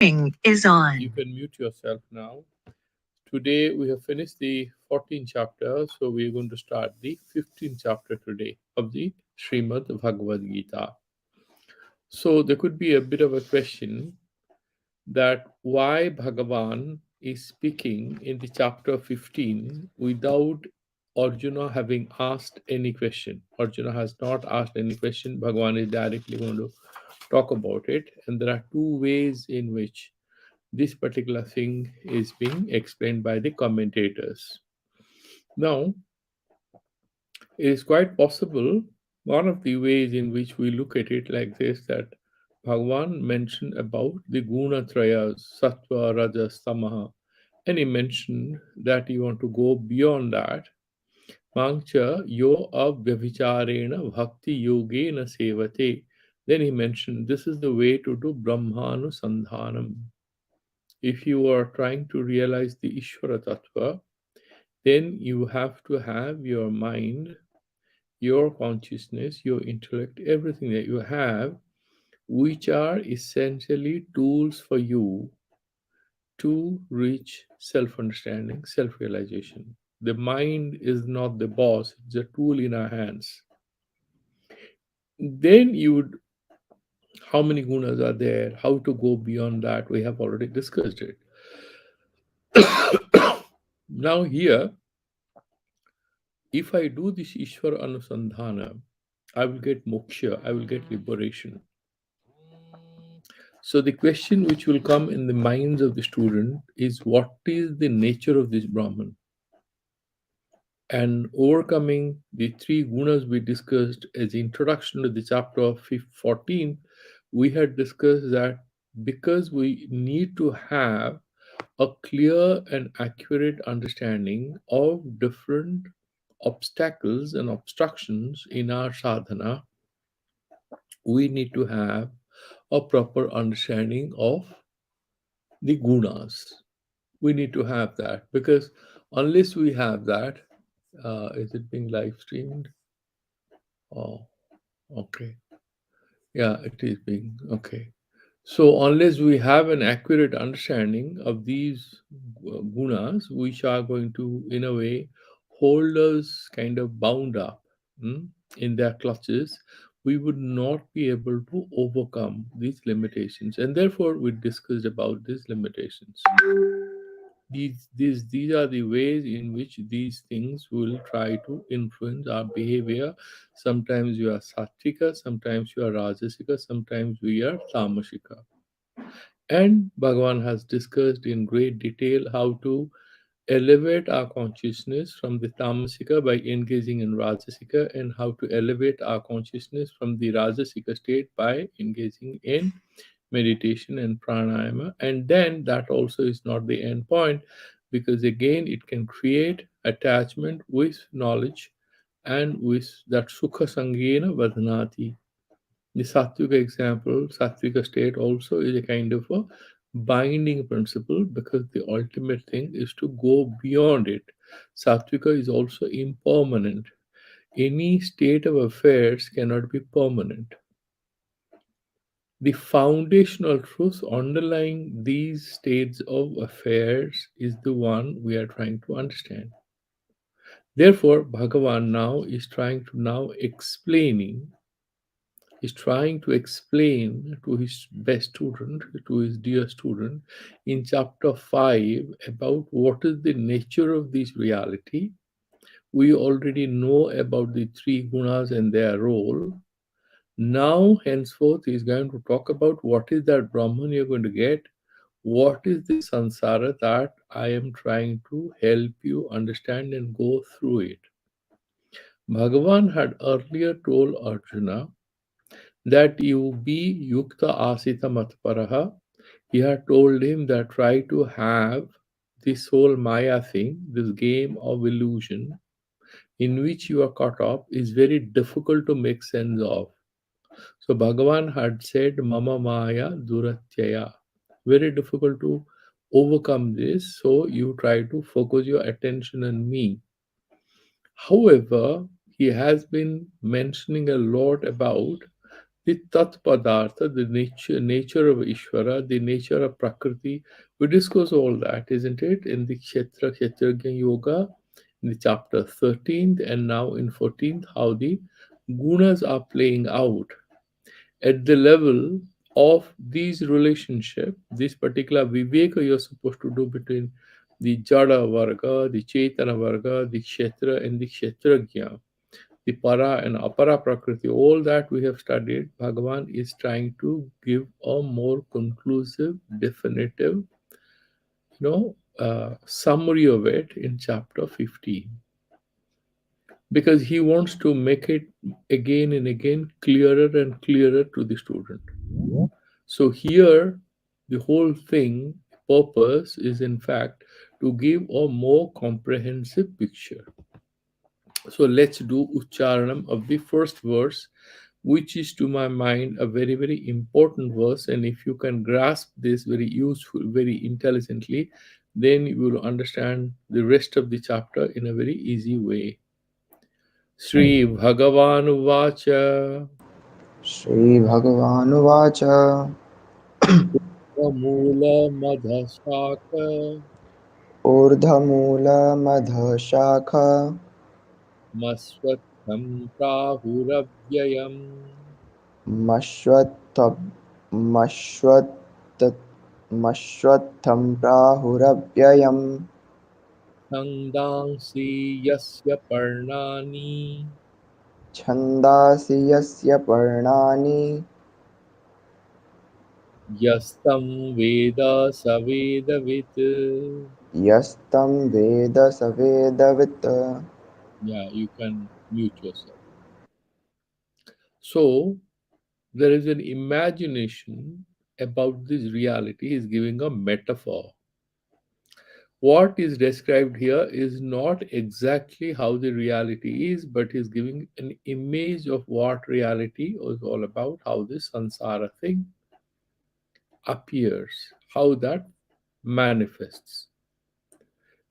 Is on. You can mute yourself now. Today we have finished the 14th chapter, so we're going to start the 15th chapter today of the Srimad Bhagavad Gita. So there could be a bit of a question that why Bhagavan is speaking in the chapter 15 without Arjuna having asked any question. Arjuna has not asked any question. Bhagavan is directly going to talk about it, and there are two ways in which this particular thing is being explained by the commentators. Now, it is quite possible, one of the ways in which we look at it like this, that Bhagavan mentioned about the guna trayas, sattva, rajas, tamaha, and he mentioned that you want to go beyond that. Mangcha yo avyavicharena bhakti yogena sevate. Then he mentioned this is the way to do brahmanusandhanam. If you are trying to realize the Ishvara Tattva, then you have to have your mind, your consciousness, your intellect, everything that you have, which are essentially tools for you to reach self understanding, self realization. The mind is not the boss, it's a tool in our hands. Then you would, how many gunas are there? How to go beyond that? We have already discussed it. Now, here, if I do this Ishwar Anusandhana, I will get moksha, I will get liberation. So the question which will come in the minds of the student is what is the nature of this Brahman? And overcoming the three gunas we discussed as introduction to the chapter of 14, we had discussed that because we need to have a clear and accurate understanding of different obstacles and obstructions in our sadhana, we need to have a proper understanding of the gunas. We need to have that because unless we have that, is it being live streamed? Oh, okay. Yeah, it is being okay. So, unless we have an accurate understanding of these gunas, which are going to, in a way, hold us kind of bound up in their clutches, we would not be able to overcome these limitations. And therefore, we discussed about these limitations. These are the ways in which these things will try to influence our behavior. Sometimes you are sattvika, sometimes you are rajasika, sometimes we are tamasika. And Bhagavan has discussed in great detail how to elevate our consciousness from the tamasika by engaging in rajasika, and how to elevate our consciousness from the rajasika state by engaging in meditation and pranayama. And then that also is not the end point, because again it can create attachment with knowledge, and with that sukha sangena vadhanati. The Sattvika example, Sattvika state also is a kind of a binding principle, because the ultimate thing is to go beyond it. Sattvika is also impermanent. Any state of affairs cannot be permanent. The foundational truth underlying these states of affairs is the one we are trying to understand. Therefore, Bhagavan now is trying to explain to his best student, to his dear student, in chapter 5 about what is the nature of this reality. We already know about the three gunas and their role. Now, henceforth, he is going to talk about what is that Brahman you're going to get, what is the samsara that I am trying to help you understand and go through it. Bhagavan had earlier told Arjuna that you be yukta asita matparaha. He had told him that try to have this whole Maya thing, this game of illusion in which you are caught up, is very difficult to make sense of. So Bhagavan had said, Mama Maya Duratyaya. Very difficult to overcome this. So you try to focus your attention on me. However, he has been mentioning a lot about The Tat Padartha, the nature of Ishvara, the nature of Prakriti. We discuss all that, isn't it? In the Kshetragya Yoga, in the chapter 13th and now in 14th, how the gunas are playing out at the level of these relationship, this particular viveka you're supposed to do between the Jada Varga, the Chaitana Varga, the Kshetra and the Kshetragya, the para and apara prakriti, all that we have studied, Bhagavan is trying to give a more conclusive, definitive, summary of it in chapter 15. Because he wants to make it again and again clearer and clearer to the student. So here, the whole thing, purpose is in fact to give a more comprehensive picture. So let's do Ucharanam of the first verse, which is to my mind a very, very important verse. And if you can grasp this very useful, very intelligently, then you will understand the rest of the chapter in a very easy way. Sri Bhagavan Vacha श्रीभगवानुवाच Mula Madhasaka ऊर्ध्वमूलमधशाख Maswatam Prahuravyayam मश्वत्थ मश्वत्थं प्राहुरव्ययम् Tangdansi Yasya Parnani छन्दासि यस्य पर्णानि Yastam Veda Savedavit. यस्तं वेद स वेदवित्. Yeah, you can mute yourself. So, there is an imagination about this reality. He is giving a metaphor. What is described here is not exactly how the reality is, but he's giving an image of what reality is all about, how this sansara thing appears, how that manifests.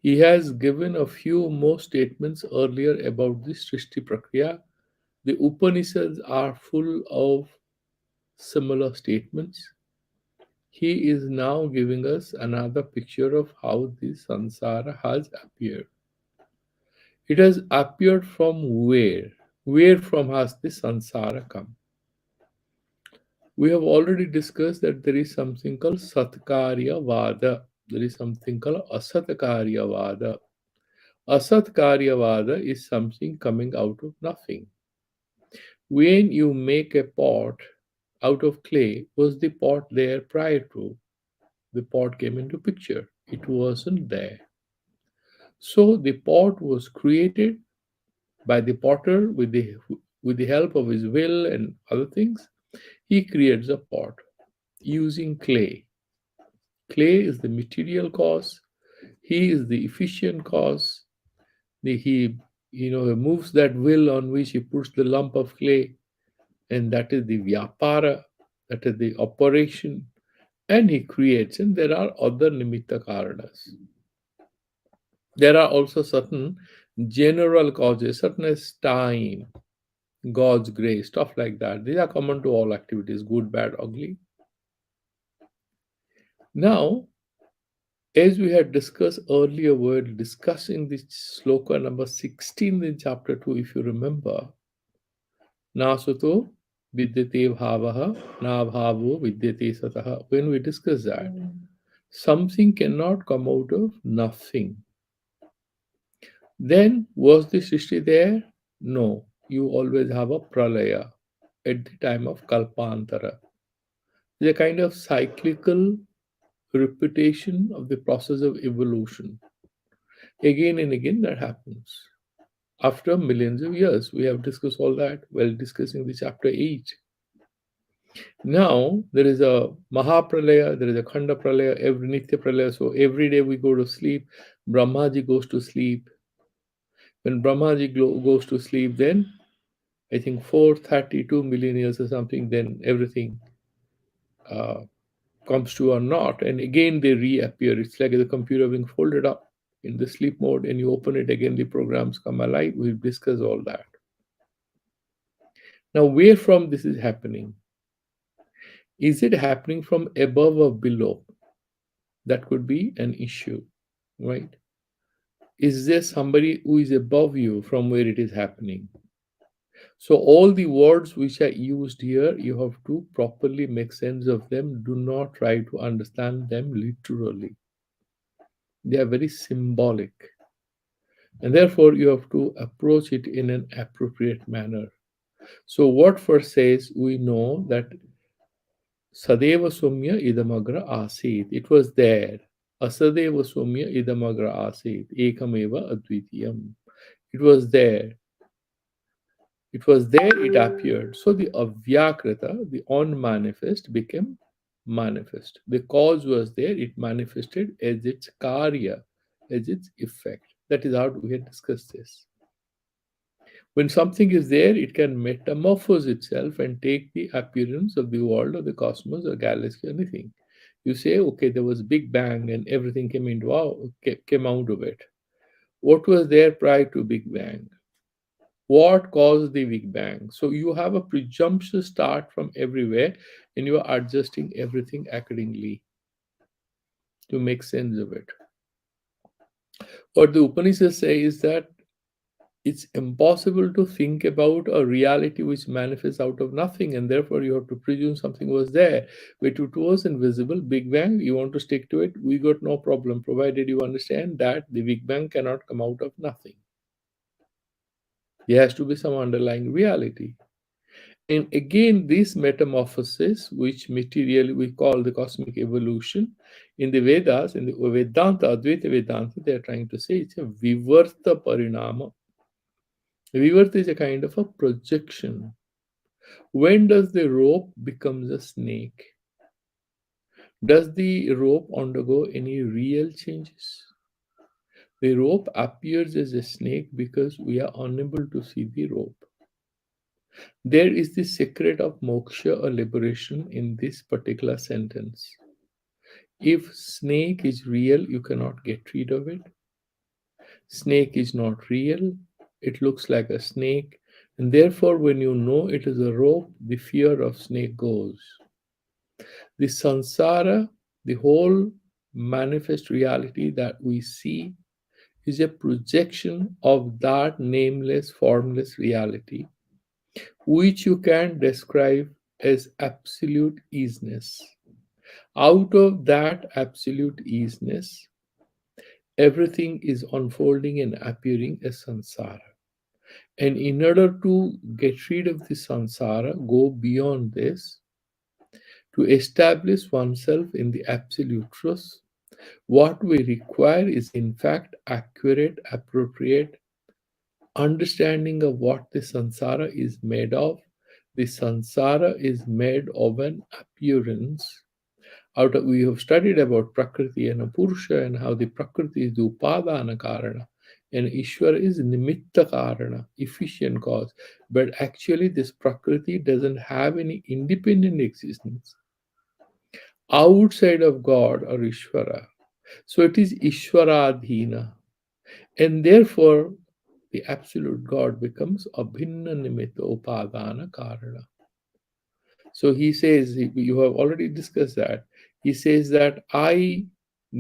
He has given a few more statements earlier about this Srishti Prakriya. The Upanishads are full of similar statements. He is now giving us another picture of how this sansara has appeared. It has appeared from where? Where from has this sansara come? We have already discussed that there is something called Satkarya Vada. There is something called Asatkarya Vada. Asatkarya Vada is something coming out of nothing. When you make a pot out of clay, was the pot there prior to? The pot came into picture. It wasn't there. So the pot was created by the potter with the help of his will and other things. He creates a pot using clay. Clay is the material cause. He is the efficient cause. He moves that will on which he puts the lump of clay, and that is the vyapara, that is the operation, and he creates. And there are other nimitta karanas. There are also certain general causes, certain as time, God's grace, stuff like that. These are common to all activities, good, bad, ugly. Now, as we had discussed earlier, we were discussing this sloka number 16 in chapter 2, if you remember. Nasuto vidyate bhavaha, na bhavo vidyate sataha. When we discuss that, something cannot come out of nothing. Then, was the Srishti there? No. You always have a pralaya at the time of kalpantara. It's a kind of cyclical repetition of the process of evolution. Again and again, that happens. After millions of years, we have discussed all that while discussing the chapter 8. Now, there is a Mahapralaya, there is a Khanda Pralaya, every Nitya Pralaya. So every day we go to sleep, Brahmaji goes to sleep. When Brahmaji goes to sleep, then I think 432 million years or something, then everything uh, comes to a knot, and again they reappear. It's like the computer being folded up in the sleep mode, and you open it again, the programs come alive. We've discussed all that. Now, where from this is happening? Is it happening from above or below? That could be an issue, right? Is there somebody who is above you from where it is happening? So all the words which are used here, you have to properly make sense of them. Do not try to understand them literally. They are very symbolic. And therefore, you have to approach it in an appropriate manner. So, what first says, we know that Sadeva Somya Idamagra Asit. It was there. Asadeva Somya Idamagra Asit. Ekameva Advitiyam. It was there. It was there, it appeared. So the Avyakrita, the unmanifest, became manifest. The cause was there, it manifested as its karya, as its effect. That is how we had discussed this. When something is there, it can metamorphose itself and take the appearance of the world or the cosmos or galaxy or anything. You say, okay, there was Big Bang and everything came out of it. What was there prior to Big Bang? What caused the Big Bang? So you have a presumptuous start from everywhere and you are adjusting everything accordingly to make sense of it. What the Upanishads say is that it's impossible to think about a reality which manifests out of nothing, and therefore you have to presume something was there. But it was invisible. Big Bang, you want to stick to it, we got no problem, provided you understand that the Big Bang cannot come out of nothing. There has to be some underlying reality. And again, this metamorphosis, which materially we call the cosmic evolution, in the Vedas, in the Vedanta, Advaita Vedanta, they are trying to say it's a vivarta parinama. Vivarta is a kind of a projection. When does the rope becomes a snake? Does the rope undergo any real changes? The rope appears as a snake because we are unable to see the rope. There is the secret of moksha or liberation in this particular sentence. If snake is real, you cannot get rid of it. Snake is not real. It looks like a snake. And therefore, when you know it is a rope, the fear of snake goes. The sansara, the whole manifest reality that we see, is a projection of that nameless, formless reality, which you can describe as absolute easiness. Out of that absolute easiness, everything is unfolding and appearing as samsara. And in order to get rid of the samsara, go beyond this, to establish oneself in the absolute truth, what we require is, in fact, accurate, appropriate understanding of what the samsara is made of. The samsara is made of an appearance. We have studied about Prakriti and Purusha and how the Prakriti is the Upadana Karana and Ishvara is Nimitta Karana, efficient cause. But actually, this Prakriti doesn't have any independent existence outside of God or Ishvara. So it is Ishvaradhina. And therefore, the absolute God becomes Abhinna Nimitta Upadana Karana. So he says, you have already discussed that. He says that I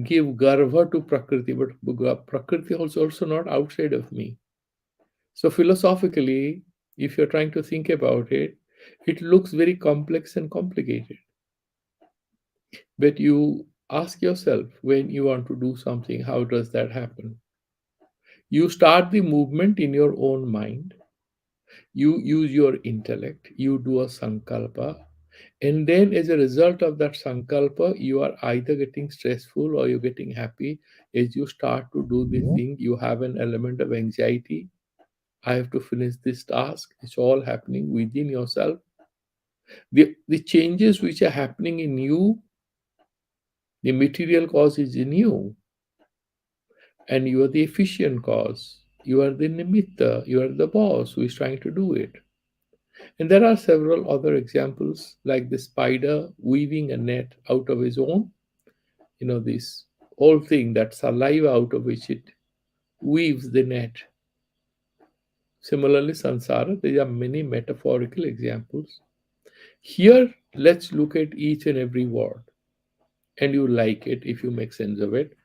give garva to Prakriti, but Prakriti is also not outside of me. So philosophically, if you're trying to think about it, it looks very complex and complicated. But you ask yourself, when you want to do something, how does that happen? You start the movement in your own mind. You use your intellect. You do a sankalpa. And then, as a result of that sankalpa, you are either getting stressful or you're getting happy. As you start to do this thing, you have an element of anxiety. I have to finish this task. It's all happening within yourself. The changes which are happening in you, the material cause is in you, and you are the efficient cause. You are the nimitta, you are the boss who is trying to do it. And there are several other examples, like the spider weaving a net out of his own, this whole thing, that saliva out of which it weaves the net. Similarly, samsara, there are many metaphorical examples. Here, Let's look at each and every word, and you like it if you make sense of it.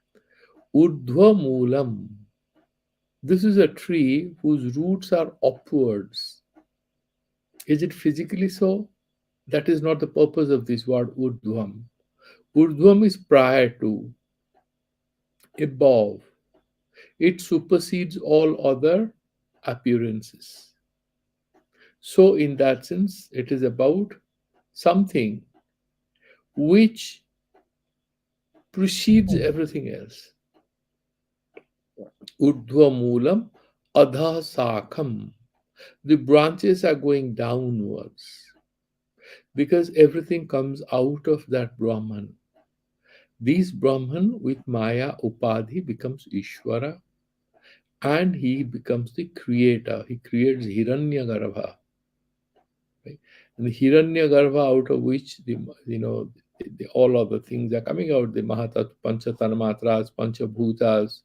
Urdhva Moolam. This is a tree whose roots are upwards. Is it physically so? That is not the purpose of this word urdhvam. Urdhvam is prior to, above. It supersedes all other appearances. So, in that sense, it is about something which precedes everything else. Urdhva Moolam Adha Sakham. The branches are going downwards because everything comes out of that Brahman. This Brahman with Maya Upadhi becomes Ishvara, and he becomes the creator. He creates Hiranyagarbha. Right? And the Hiranyagarbha, out of which all other things are coming out, the Mahatat, Pancha Tanmatras, Pancha Bhutas.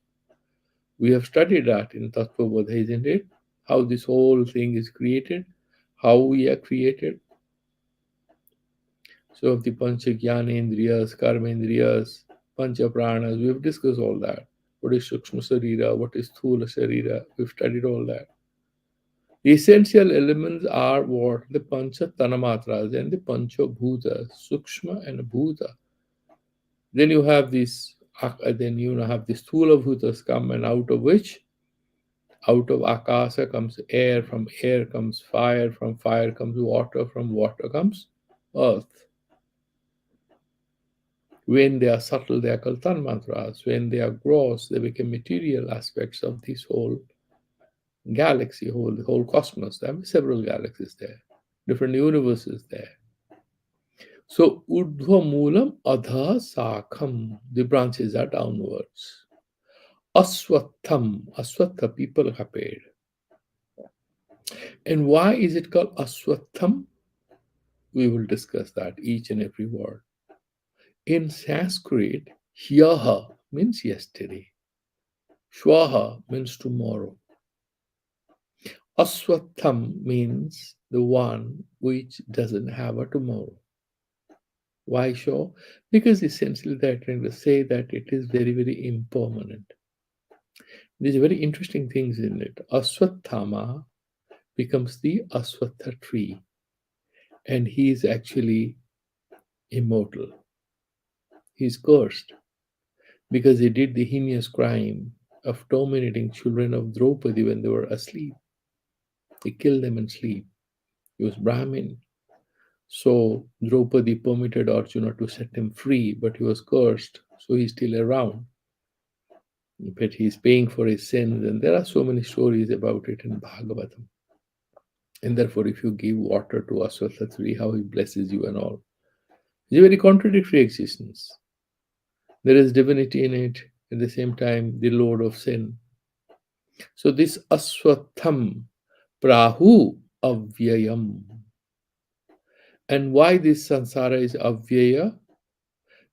We have studied that in Tattva Bodha, isn't it? How this whole thing is created, how we are created. So of the Pancha Jnanendriyas, Karmendriyas, Pancha Pranas, we have discussed all that. What is Sukshma Sarira, what is Thula Sarira, we've studied all that. The essential elements are what? The Pancha Tanamatras and the Pancha Bhutas, Sukshma and Bhuta. Then you have this, then you have these Thula Bhutas come, and out of which, out of Akasa comes air, from air comes fire, from fire comes water, from water comes earth. When they are subtle, they are called tanmatras. When they are gross, they become material aspects of this whole galaxy, the whole cosmos. There are several galaxies there, different universes there. So, urdhva moolam adha sakham, the branches are downwards. Aswatham, aswatha, people are paid. And why is it called aswatham? We will discuss that, each and every word. In Sanskrit, hyaha means yesterday. Shwaha means tomorrow. Aswatham means the one which doesn't have a tomorrow. Why so? Because essentially they're trying to say that it is very, very impermanent. There's very interesting things in it. Aswathama becomes the Aswatha tree, and he is actually immortal. He's cursed because he did the heinous crime of dominating children of Draupadi when they were asleep. He killed them in sleep. He was Brahmin. So Draupadi permitted Arjuna to set him free, but he was cursed, so he's still around. But he's paying for his sins, and there are so many stories about it in Bhagavatam. And therefore, if you give water to Aswatha tree, how he blesses you and all. It's a very contradictory existence. There is divinity in it, at the same time, the Lord of sin. So this Aswatham Prahu Avyayam. And why this samsara is Avyaya?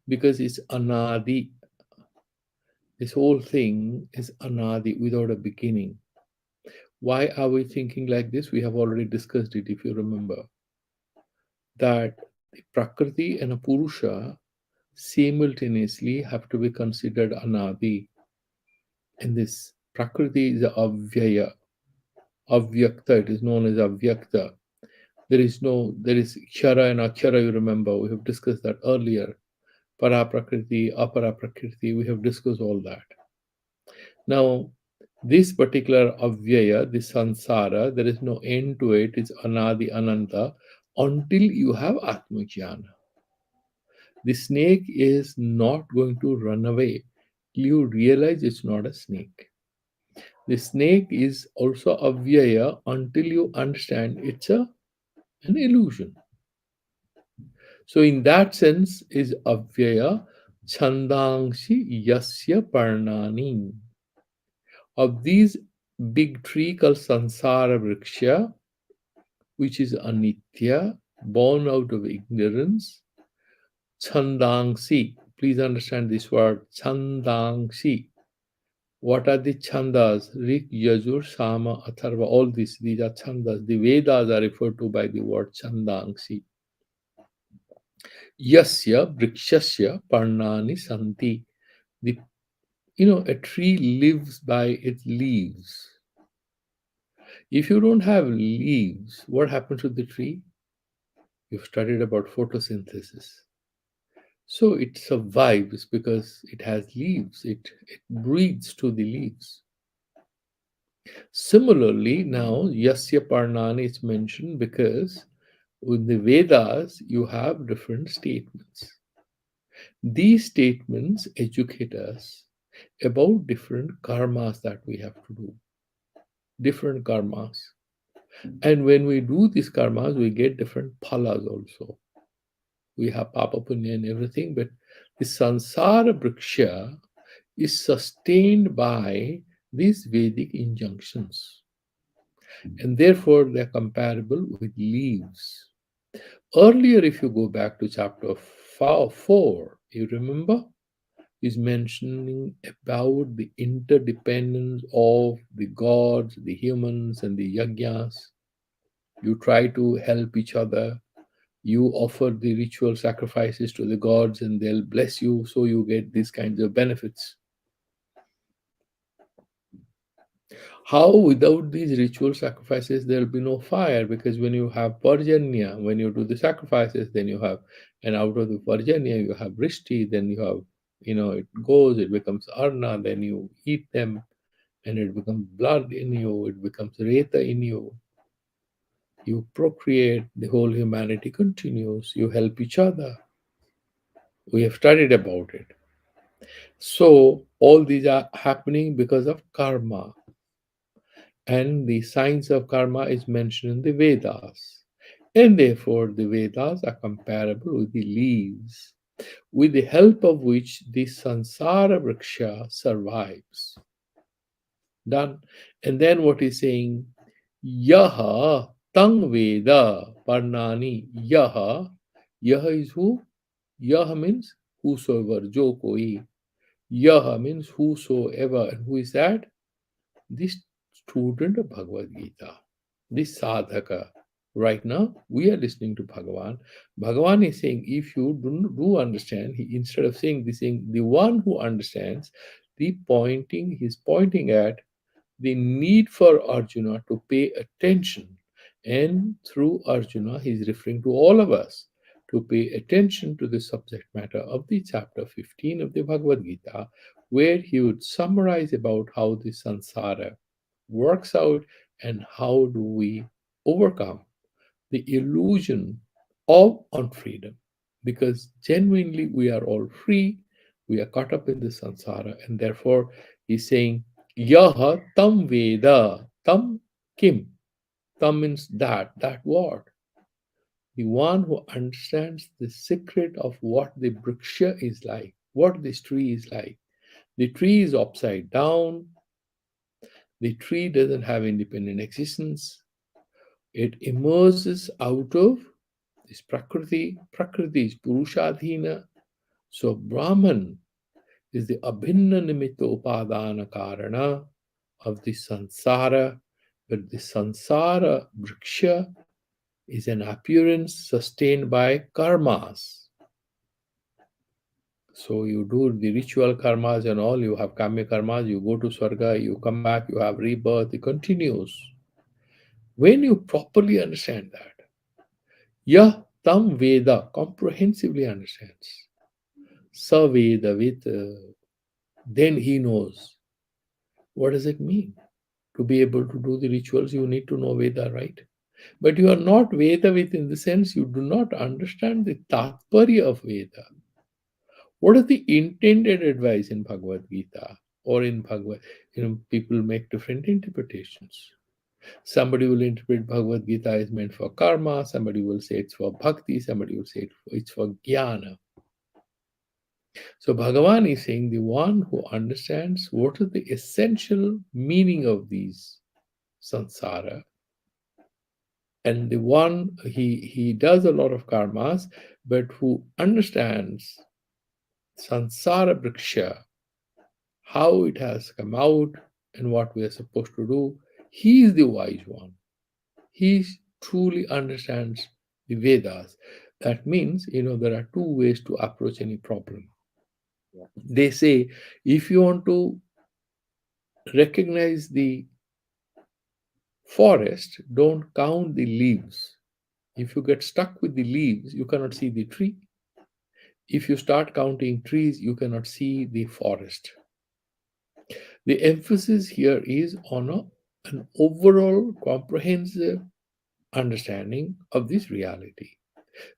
Because it's Anadi. This whole thing is Anadi, without a beginning. Why are we thinking like this? We have already discussed it, if you remember. That the Prakriti and a Purusha simultaneously have to be considered Anadi. And this Prakriti is Avyaya. Avyakta, it is known as Avyakta. There is Kshara and Akshara, you remember. We have discussed that earlier. Para Prakriti, Apara Prakriti, we have discussed all that. Now, this particular Avyaya, this Sansara, there is no end to it. It's Anadi Ananta until you have Atmajnana. The snake is not going to run away till you realize it's not a snake. The snake is also Avyaya until you understand it's an illusion. So, in that sense, is Avyaya Chandangshi Yasya Parnani. Of these big tree called Sansara Vriksha, which is Anitya, born out of ignorance, Chandangsi. Please understand this word, Chandangsi. What are the chandas? Rik, Yajur, Sama, Atharva, all these are chandas. The Vedas are referred to by the word Chandangsi. Yasya brikshasya parnani santi. The a tree lives by its leaves. If you don't have leaves, what happens to the tree? You've studied about photosynthesis. So it survives because it has leaves. It breathes to the leaves. Similarly, now Yasya Parnani is mentioned because in the Vedas you have different statements. These statements educate us about different karmas that we have to do, different karmas. And when we do these karmas, we get different phalas also. We have papa punya and everything, but the sansara briksha is sustained by these Vedic injunctions. And therefore, they're comparable with leaves. Earlier, if you go back to chapter 4, you remember, is mentioning about the interdependence of the gods, the humans, and the yajnas. You try to help each other. You offer the ritual sacrifices to the gods, and they'll bless you, so you get these kinds of benefits. How without these ritual sacrifices there'll be no fire? Because when you have Parjanya, when you do the sacrifices, then you have, and out of the Parjanya you have Vrishti, then you have, it goes, it becomes Arna, then you eat them, and it becomes blood in you, it becomes Reta in you. You procreate, the whole humanity continues, you help each other. We have studied about it. So all these are happening because of karma. And the science of karma is mentioned in the Vedas. And therefore, the Vedas are comparable with the leaves, with the help of which the sansara vriksha survives. Done. And then what he's saying, Yaha tang Veda Parnani. Yaha is who? Yaha means whosoever, jo koi. Yaha means whosoever. And who is that? This student of Bhagavad Gita, this sadhaka. Right now, we are listening to Bhagavan. Bhagavan is saying, if you do understand, instead of saying this thing, the one who understands, he's pointing at the need for Arjuna to pay attention. And through Arjuna, he's referring to all of us to pay attention to the subject matter of the chapter 15 of the Bhagavad Gita, where he would summarize about how the sansara works out and how do we overcome the illusion of unfreedom. Because genuinely we are all free, we are caught up in the samsara, and therefore he's saying, Yaha tam Veda, tam kim. Tam means that word. The one who understands the secret of what the briksha is like, what this tree is like. The tree is upside down, the tree doesn't have independent existence. It emerges out of this Prakriti. Prakriti is Purushadhina. So Brahman is the Abhinna Nimitta Upadana Karana of the Sansara. But the Sansara Vriksha is an appearance sustained by karmas. So you do the ritual karmas and all, you have kami karmas, you go to Swarga, you come back, you have rebirth, it continues. When you properly understand that, Yah Tam Veda comprehensively understands. Saveda with, then he knows. What does it mean? To be able to do the rituals, you need to know Veda, right? But you are not Veda with in the sense you do not understand the Tatparya of Veda. What is the intended advice in Bhagavad Gita or in Bhagavad? People make different interpretations. Somebody will interpret Bhagavad Gita is meant for karma, somebody will say it's for bhakti, somebody will say it's for jnana. So Bhagavan is saying the one who understands what is the essential meaning of these samsara, and the one he does a lot of karmas, but who understands samsara briksha, how it has come out and what we are supposed to do, he is the wise one. He truly understands the Vedas. That means, there are two ways to approach any problem. Yeah. They say if you want to recognize the forest, don't count the leaves. If you get stuck with the leaves, you cannot see the tree. If you start counting trees, you cannot see the forest. The emphasis here is on an overall comprehensive understanding of this reality.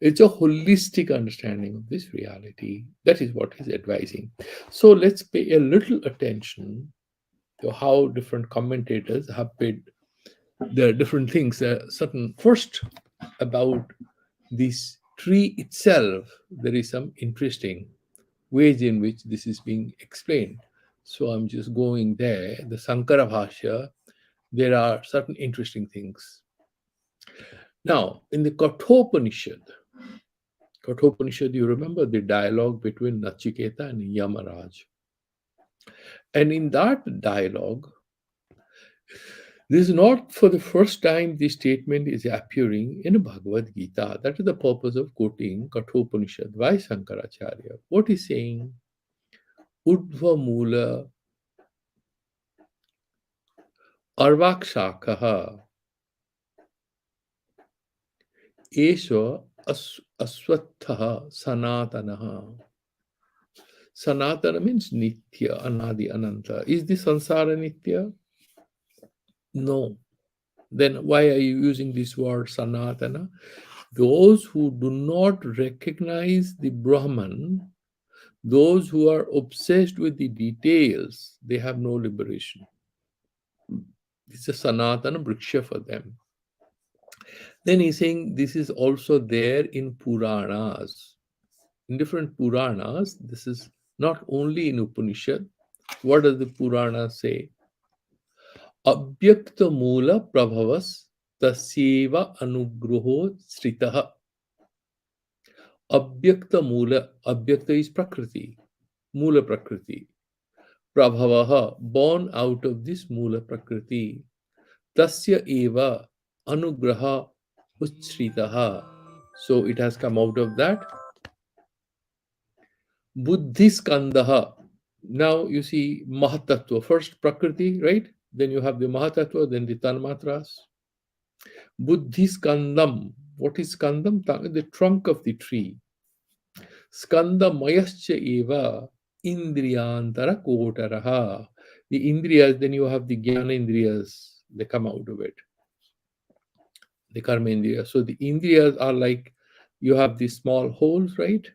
It's a holistic understanding of this reality. That is what he's advising. So let's pay a little attention to how different commentators have paid the different things. Certain first about this tree itself, there is some interesting ways in which this is being explained. So I'm just going there. The Sankara Bhashya, there are certain interesting things. Now, in the Kathopanishad, you remember the dialogue between Nachiketa and Yamaraj. And in that dialogue, this is not for the first time this statement is appearing in Bhagavad Gita. That is the purpose of quoting Kathopanishad by Shankaracharya. What is saying? Udva Mula Arvakshakaha Esha Aswathaha Sanatanaha. Sanatana means Nitya, Anadi, Ananta. Is the Sansara Nitya? No. Then why are you using this word Sanatana? Those who do not recognize the Brahman, those who are obsessed with the details, they have no liberation. This is a Sanatana Briksha for them. Then he's saying this is also there in Puranas. In different Puranas, this is not only in Upanishad. What does the Purana say? Abhyakta Mula Prabhavas Tasyeva Anugroho Sritaha. Abhyakta Mula, Abhyakta is Prakriti, Mula Prakriti. Prabhavaha, born out of this Mula Prakriti. Tasya Eva Anugraha Utsritaha. So it has come out of that. Buddhiskandaha. Now you see Mahatattva. First Prakriti, right? Then you have the Mahatattva, then the Tanmatras. Buddhiskandam. What is Skandam? The trunk of the tree. Skanda mayascha eva indriyantara kotaraha. The indriyas, then you have the jnana indriyas, they come out of it. The karma indriyas. So the indriyas are like you have these small holes, right?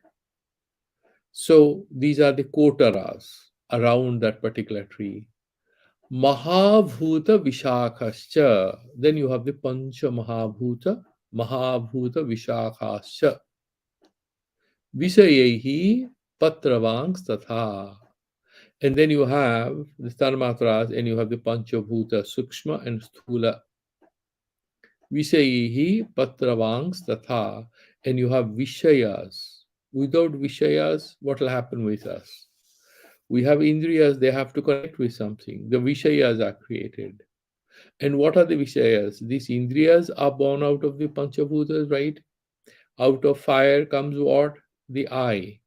So these are the kotaras around that particular tree. Mahabhuta Vishakhascha. Then you have the Pancha Mahabhuta, Mahabhuta Vishakhascha. Visayehi Patravangs Tatha. And then you have the Tanmatras and you have the Panchabhuta, Sukshma and Sthula. Visayehi Patravangs Tatha. And you have Vishayas. Without Vishayas, what will happen with us? We have Indriyas, they have to connect with something. The Vishayas are created. And what are the Vishayas? These Indriyas are born out of the Panchabhutas, right? Out of fire comes what? The eye.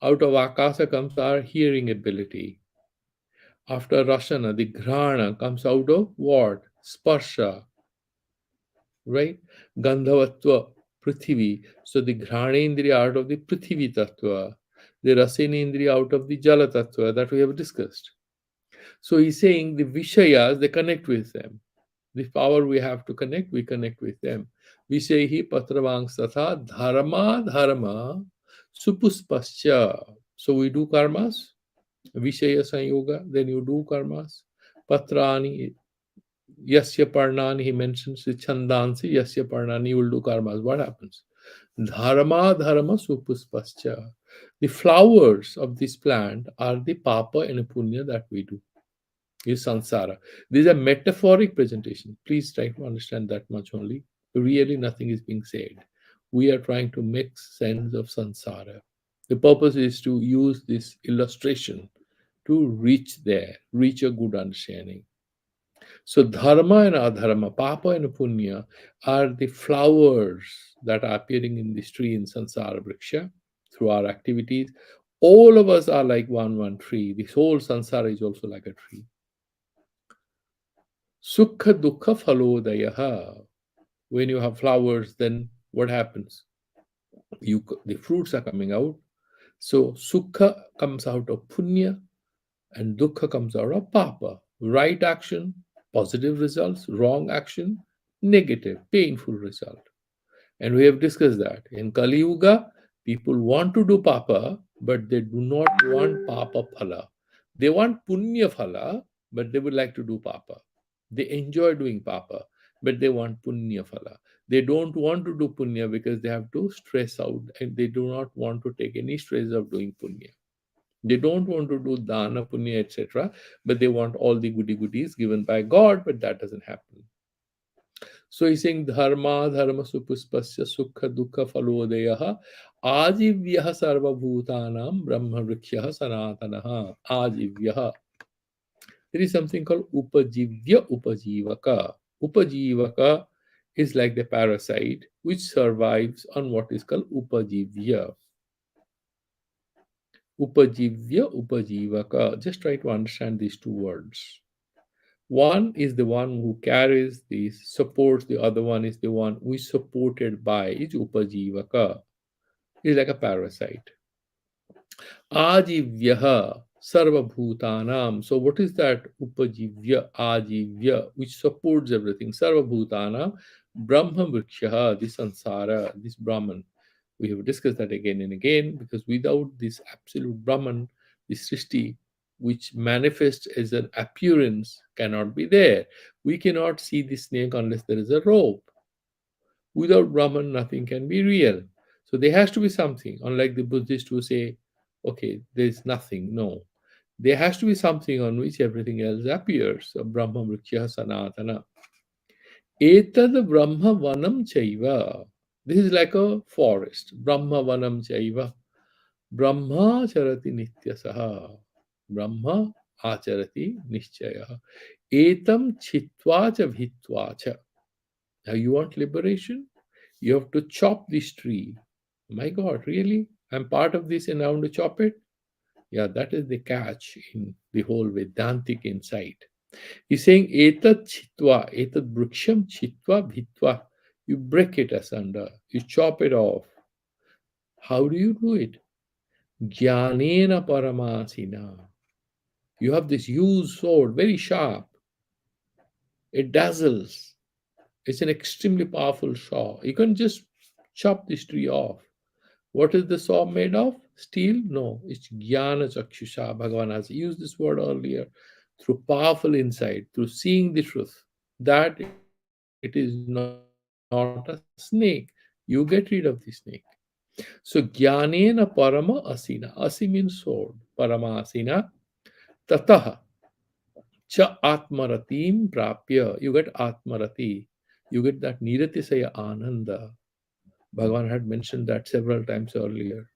Out of Akasa comes our hearing ability. After Rasana, the Ghrana comes out of what? Sparsha, right? Gandhavatva, Prithvi. So the Ghrana out of the Prithvi Tattva. The Rasena out of the Jala Tattva that we have discussed. So he's saying the Vishayas, they connect with them. The power we have to connect, we connect with them. Vishehi patravang satha dharma supuspascha. So we do karmas, Vishaya Sanyoga, then you do karmas. Patrani, Yasya Parnani, he mentions the Chandansi, Yasya Parnani, you will do karmas. What happens? Dharma supuspascha. The flowers of this plant are the papa and punya that we do. Is samsara. This is a metaphoric presentation. Please try to understand that much only. Really, nothing is being said. We are trying to make sense of samsara. The purpose is to use this illustration to reach there, reach a good understanding. So dharma and adharma, papa and punya, are the flowers that are appearing in this tree in Sansara Vriksha through our activities. All of us are like one tree. This whole Sansara is also like a tree. Sukha dukkha phalodayaha. When you have flowers, then what happens? The fruits are coming out. So sukha comes out of punya and dukkha comes out of papa. Right action, positive results; wrong action, negative, painful result. And we have discussed that. In Kali Yuga, people want to do papa, but they do not want papa phala. They want punya phala, but they would like to do papa. They enjoy doing papa, but they want punya phala. They don't want to do punya because they have to stress out and they do not want to take any stress of doing punya. They don't want to do dana, punya, etc., but they want all the goody goodies given by God, but that doesn't happen. So he's saying dharma supuspasya sukha dukkha phalodayaha ajivyah sarvabhutanam brahma vrikshyah sanatanaha ajivyah. There is something called upajivya upajivaka. Upajivaka is like the parasite which survives on what is called upajivya. Upajivya upajivaka. Just try to understand these two words. One is the one who carries these, supports; the other one is the one who is supported by, is upajivaka. Is like a parasite. Ajivyaha sarvabhutanam. So what is that upajivya, ajivya, which supports everything? Sarvabhutanam, Brahma vrikshaha, this sansara, this Brahman. We have discussed that again and again because without this absolute Brahman, this Srishti, which manifests as an appearance, cannot be there. We cannot see the snake unless there is a rope. Without Brahman, nothing can be real. So there has to be something, unlike the Buddhists who say, okay, there's nothing. No. There has to be something on which everything else appears. So Brahma Vriksha Sanatana. Etad Brahma Vanam Chaiva. This is like a forest. Brahma Vanam Chaiva. Brahma Charati Nityasaha. Brahma Acharati Nishchaya. Etam Chitvacha Bhitvacha. Now you want liberation? You have to chop this tree. My God, really? I'm part of this and I want to chop it? Yeah, that is the catch in the whole Vedantic insight. He's saying, Etat chitva, etat bruksham chitva bhitva. You break it asunder, you chop it off. How do you do it? Jnanena paramasina. You have this huge sword, very sharp. It dazzles. It's an extremely powerful saw. You can just chop this tree off. What is the saw made of? Steel? No, it's jnana chakshusha. Bhagavan has used this word earlier. Through powerful insight, through seeing the truth, that it is not a snake. You get rid of the snake. So jnanena parama asina. Asi means sword. Parama asina. Tataha cha atmaratim prapya. You get atmarati. You get that niratisaya ananda. Bhagavan had mentioned that several times earlier.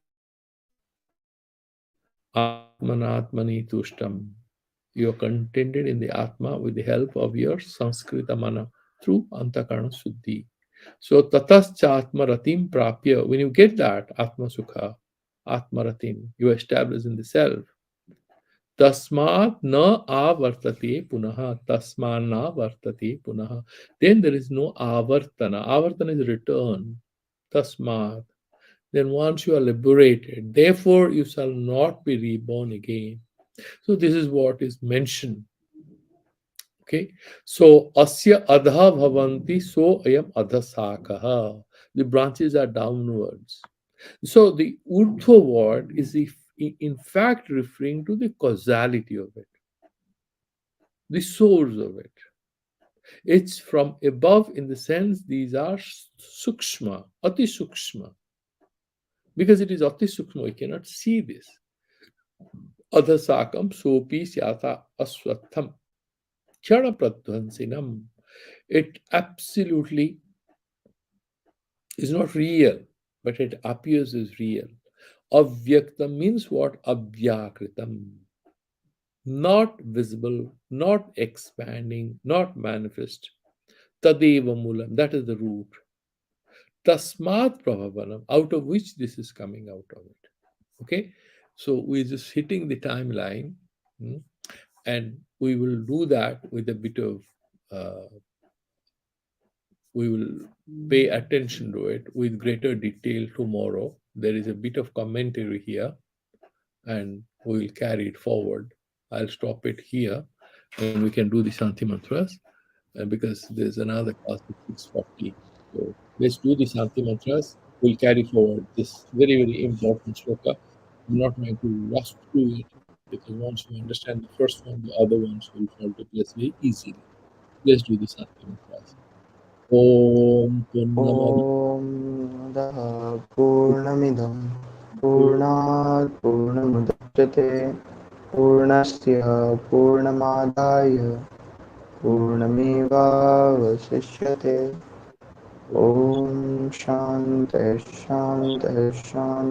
Atmanatmani tushtam. You are contented in the Atma with the help of your Sanskrita mana through Antakarna Suddhi. So tatascha atmaratim prapya. When you get that Atma Sukha, Atmaratim, you establish in the self. Tasmat na avartate punaha. Tasman na vartate punaha. Then there is no avartana. Avartana is return. Tasmat. Then once you are liberated, therefore you shall not be reborn again. So this is what is mentioned. Okay. So asya adha bhavanti so ayam adhasakaha. The branches are downwards. So the urdhva word is in fact referring to the causality of it, the source of it. It's from above in the sense these are sukshma, ati sukshma. Because it is ati sukshma, we cannot see this. Adhasakam sopi syata aswatham. Kshana pradhansinam. It absolutely is not real, but it appears as real. Avyaktam means what? Avyakritam. not visible, not expanding, not manifest. Tadeva Mulam, that is the root. Tasmat Prabhavanam, out of which this is coming out of it. Okay, so we're just hitting the timeline, and we will do that with a bit of, we will pay attention to it with greater detail tomorrow. There is a bit of commentary here, and we will carry it forward. I'll stop it here, and we can do the Shanti Mantras, because there's another class at 6:40. So let's do the Shanti Mantras. We'll carry forward this very, very important shloka. I'm not going to rush through it, because once we understand the first one, the other ones will fall to place very easily. Let's do the Shanti Mantras. Om Purnamadi ॐ नमः पूर्णमिदं पूर्णात् पूर्णमुदच्यते पूर्णस्य पूर्णमादाय पूर्णमेवावशिष्यते ॐ शान्तः शान्तः शान्तः